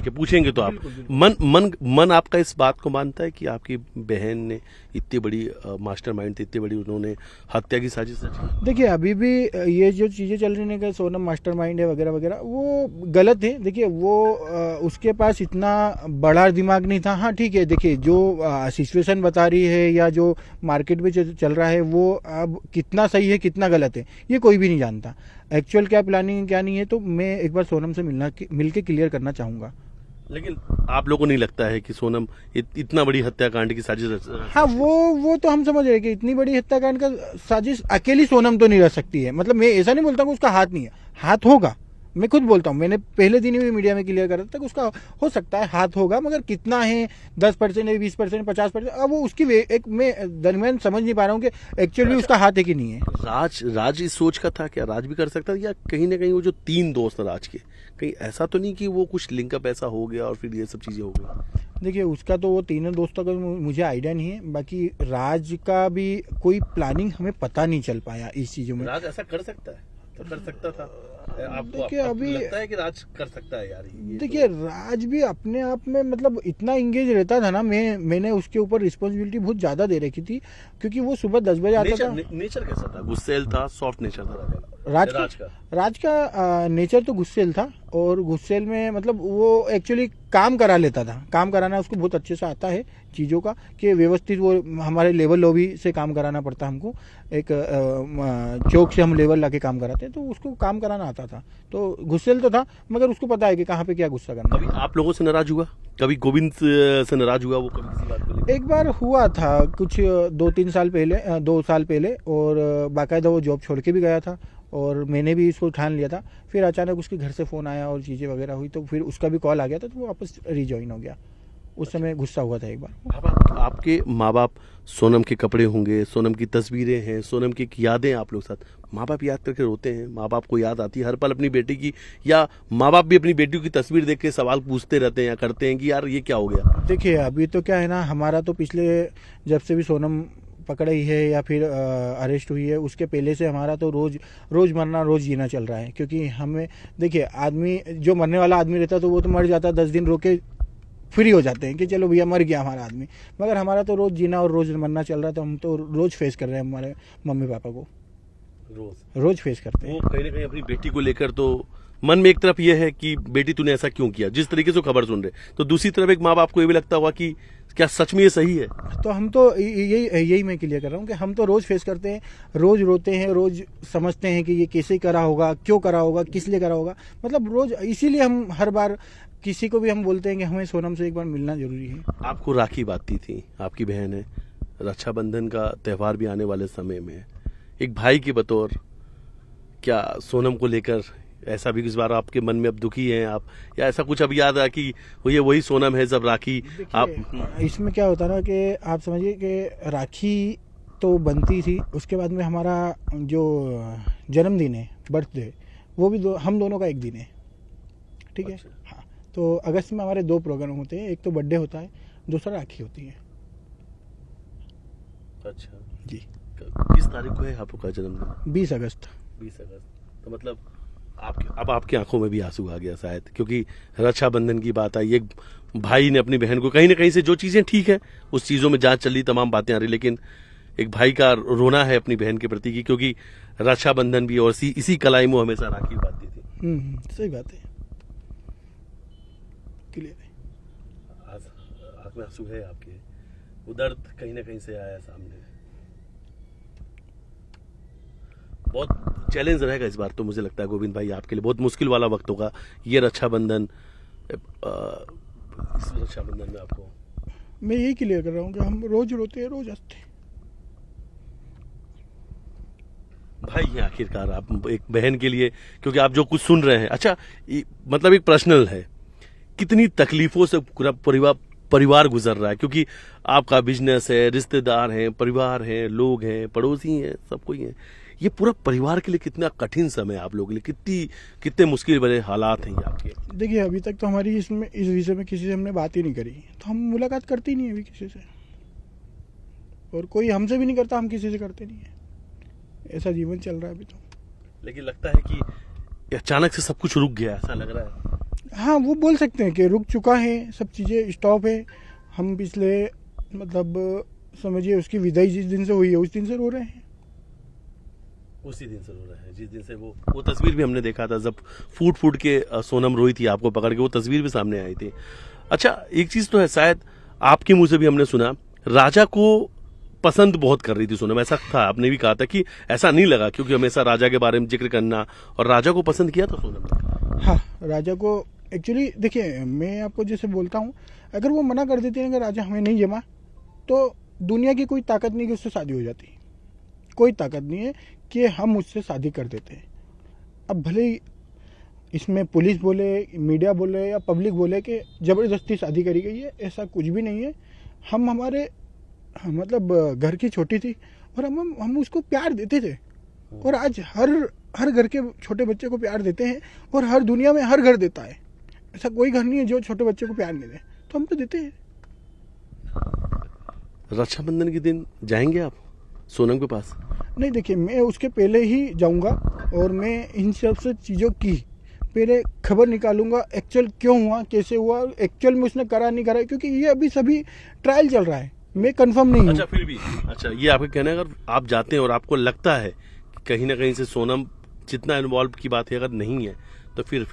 जाके पूछेंगे तो आप मन आपका इस बात को मानता है कि आपकी बहन ने इतनी बड़ी मास्टरमाइंड थी, इतनी बड़ी उन्होंने हत्या की साजिश रची? देखिए अभी भी ये जो चीज़ें चल रही हैं कि सोनम मास्टरमाइंड है वगैरह वगैरह, वो गलत है। देखिए वो उसके पास इतना बड़ा दिमाग नहीं था। हाँ ठीक है, देखिए जो सिचुएशन बता रही है या जो मार्केट में चल रहा है वो अब कितना सही है कितना गलत है ये कोई भी नहीं जानता। एक्चुअल क्या प्लानिंग है क्या नहीं है तो मैं एक बार सोनम से मिल के क्लियर करना चाहूँगा। लेकिन आप लोगों को नहीं लगता है कि सोनम इतना बड़ी हत्याकांड की साजिश हाँ वो तो हम समझ रहे हैं कि इतनी बड़ी हत्याकांड का साजिश अकेली सोनम तो नहीं रह सकती है। मतलब मैं ऐसा नहीं बोलता कि उसका हाथ नहीं है, हाथ होगा। मैं खुद बोलता हूँ, मैंने पहले दिन ही मीडिया में क्लियर कर था कि उसका हो सकता है हाथ होगा, मगर कितना है 10% है 20% 50%, अब वो उसकी एक मैं दरमियान समझ नहीं पा रहा हूँ कि एक्चुअली उसका हाथ है कि नहीं है। राज इस सोच का था क्या? राज भी कर सकता था, या कहीं ना कहीं वो जो 3 दोस्त राज के, कहीं ऐसा तो नहीं कि वो कुछ लिंकअप ऐसा हो गया और फिर ये सब चीजें हो गई? देखिए उसका तो वो तीनों दोस्तों का मुझे आइडिया नहीं है, बाकी राज का भी कोई प्लानिंग हमें पता नहीं चल पाया इस चीजों में। राज ऐसा कर सकता है तो कर सकता था। आपको देखिए अभी लगता है कि राज कर सकता है यार? देखिए राज भी अपने आप में मतलब इतना इंगेज रहता था ना, मैंने उसके ऊपर रिस्पॉन्सिबिलिटी बहुत ज्यादा दे रखी थी, क्योंकि वो सुबह 10 बजे आता था। नेचर कैसा था? गुस्सेल था, सॉफ्ट नेचर था राज का नेचर तो गुस्सेल था, और गुस्सेल में मतलब वो एक्चुअली काम करा लेता था। काम कराना उसको बहुत अच्छे से आता है चीज़ों का, कि व्यवस्थित वो हमारे लेवल लॉबी से काम कराना पड़ता हमको, एक चौक से हम लेवल लाके काम कराते हैं, तो उसको काम कराना आता था। तो गुस्सेल तो था, मगर उसको पता है कि कहाँ पे क्या गुस्सा करना। कभी आप लोगों से नाराज हुआ? कभी गोविंद से नाराज हुआ वो? कभी किसी बात को लेकर? एक बार हुआ था कुछ 2-3 साल पहले, 2 साल पहले, और बाकायदा वो जॉब छोड़ के भी गया था और मैंने भी इसको ठान लिया था। फिर अचानक उसके घर से फ़ोन आया और चीज़ें वगैरह हुई, तो फिर उसका भी कॉल आ गया था, तो वो वापस रिजॉइन हो गया। उस समय गुस्सा हुआ था एक बार। आपके माँ बाप, सोनम के कपड़े होंगे, सोनम की तस्वीरें हैं, सोनम की यादें आप लोग साथ, माँ बाप याद करके रोते हैं? माँ बाप को याद आती है हर पल अपनी बेटी की, या माँ बाप भी अपनी बेटी की तस्वीर देख के सवाल पूछते रहते हैं या करते हैं कि यार ये क्या हो गया? देखिए अभी तो क्या है ना, हमारा तो पिछले जब से भी सोनम पकड़ी है या फिर अरेस्ट हुई है, उसके पहले से हमारा तो रोज मरना रोज जीना चल रहा है। क्योंकि हमें देखिए, आदमी जो मरने वाला आदमी रहता तो वो तो मर जाता, 10 दिन रोके फ्री हो जाते हैं कि चलो भैया मर गया हमारा आदमी, मगर हमारा तो रोज जीना और रोज मरना चल रहा है। तो हम तो रोज फेस कर रहे हैं, हमारे मम्मी पापा को रोज फेस करते हैं। वो कहीं ना कहीं अपनी बेटी को लेकर तो मन में एक तरफ ये है कि बेटी तूने ऐसा क्यों किया, जिस तरीके से खबर सुन रहे, तो दूसरी तरफ एक माँ बाप को ये भी लगता होगा कि क्या सच में ये सही है? तो हम तो यही मैं क्लियर कर रहा हूँ कि हम तो रोज फेस करते हैं, रोज रोते हैं, रोज समझते हैं कि ये कैसे करा होगा, क्यों करा होगा, किस लिए करा होगा, मतलब रोज। इसीलिए हम हर बार किसी को भी हम बोलते हैं कि हमें सोनम से एक बार मिलना जरूरी है। आपको राखी बांधती थी, आपकी बहन है, रक्षाबंधन का त्यौहार भी आने वाले समय में, एक भाई के बतौर क्या सोनम को लेकर ऐसा भी इस बार आपके मन में अब दुखी हैं आप, या ऐसा कुछ अब याद आया कि ये वही सोनम है जब राखी आप? इसमें क्या होता ना कि आप समझिए कि राखी तो बनती थी, उसके बाद में हमारा जो जन्मदिन है, बर्थडे, वो भी हम दोनों का एक दिन है, ठीक है? अच्छा। हाँ, तो अगस्त में हमारे 2 प्रोग्राम होते हैं, एक तो बर्थडे होता है, दूसरा राखी होती है। अच्छा जी। किस तारीख को है आपका जन्मदिन? 20 अगस्त। 20 अगस्त। तो मतलब आपकी आंखों में भी आंसू आ गया शायद, क्योंकि रक्षाबंधन की बात आई, एक भाई ने अपनी बहन को, कहीं ना कहीं से जो चीजें ठीक है उस चीजों में जांच चली, तमाम बातें आ रही, लेकिन एक भाई का रोना है अपनी बहन के प्रति की, क्योंकि रक्षाबंधन भी और इसी कलाई में हमेशा राखी बांधती थी। सही बात है, क्लियर है। आंख में आंसू है आपके, वो दर्द कहीं ना कहीं से आया सामने। बहुत चैलेंज रहेगा इस बार तो, मुझे लगता है गोविंद भाई आपके लिए बहुत मुश्किल वाला वक्त होगा ये रक्षाबंधन। इस रक्षाबंधन में आपको मैं यही क्लियर कर रहा हूँ कि हम रोज रोते हैं, रोज हंसते हैं। भाई हैं आखिरकार आप एक बहन के लिए, क्योंकि आप जो कुछ सुन रहे हैं, अच्छा मतलब एक पर्सनल है, कितनी तकलीफों से पूरा परिवार गुजर रहा है, क्योंकि आपका बिजनेस है, रिश्तेदार हैं, परिवार हैं, लोग हैं, पड़ोसी हैं, सब कोई है, ये पूरा परिवार के लिए कितना कठिन समय है आप लोगों के लिए, कितने मुश्किल भरे हालात हैं ये आपके? देखिए अभी तक तो हमारी इस विषय में किसी से हमने बात ही नहीं करी, तो हम मुलाकात करते ही नहीं अभी किसी से, और कोई हमसे भी नहीं करता, हम किसी से करते नहीं है, ऐसा जीवन चल रहा है अभी तो। लेकिन लगता है कि अचानक से सब कुछ रुक गया, ऐसा लग रहा है? हाँ, वो बोल सकते हैं कि रुक चुका है, सब चीज़ें स्टॉप है। हम पिछले मतलब समझिए उसकी विदाई जिस दिन से हुई है उस दिन से रो रहे हैं। उसी दिन से रो रहा है जिस दिन से वो तस्वीर भी हमने देखा था, जब फूट फूट के सोनम रोई थी आपको पकड़ के, वो तस्वीर भी सामने आई थी। अच्छा, एक चीज तो है, शायद आपके मुंह से भी हमने सुना, राजा को पसंद बहुत कर रही थी सोनम, ऐसा था, आपने भी कहा था कि ऐसा नहीं लगा क्योंकि हमेशा राजा के बारे में जिक्र करना, और राजा को पसंद किया था सोनम ने। हाँ, राजा को एक्चुअली देखिए, मैं आपको जैसे बोलता हूँ, अगर वो मना कर देते हैं कि राजा हमें नहीं जमा, तो दुनिया की कोई ताकत नहीं कि उससे शादी हो जाती। कोई ताकत नहीं है कि हम उससे शादी कर देते हैं। अब भले ही इसमें पुलिस बोले, मीडिया बोले या पब्लिक बोले कि ज़बरदस्ती शादी करी गई है, ऐसा कुछ भी नहीं है। हम हमारे मतलब घर की छोटी थी और हम उसको प्यार देते थे, और आज हर घर के छोटे बच्चे को प्यार देते हैं, और हर दुनिया में हर घर देता है। ऐसा कोई घर नहीं है जो छोटे बच्चे को प्यार नहीं दे, तो हम तो देते हैं। रक्षाबंधन के दिन जाएंगे आप सोनम के पास? नहीं, देखिए, मैं उसके पहले ही जाऊंगा, और मैं इन सब से चीज़ों की पहले खबर निकालूंगा, एक्चुअल क्यों हुआ, कैसे हुआ, एक्चुअल में उसने करा नहीं करा, क्योंकि ये अभी सभी ट्रायल चल रहा है, मैं कंफर्म नहीं हूँ। अच्छा, फिर भी अच्छा, ये आपका कहना है, अगर आप जाते हैं और आपको लगता है कि कहीं ना कहीं से सोनम जितना इन्वॉल्व की बात है अगर नहीं है, तो फिर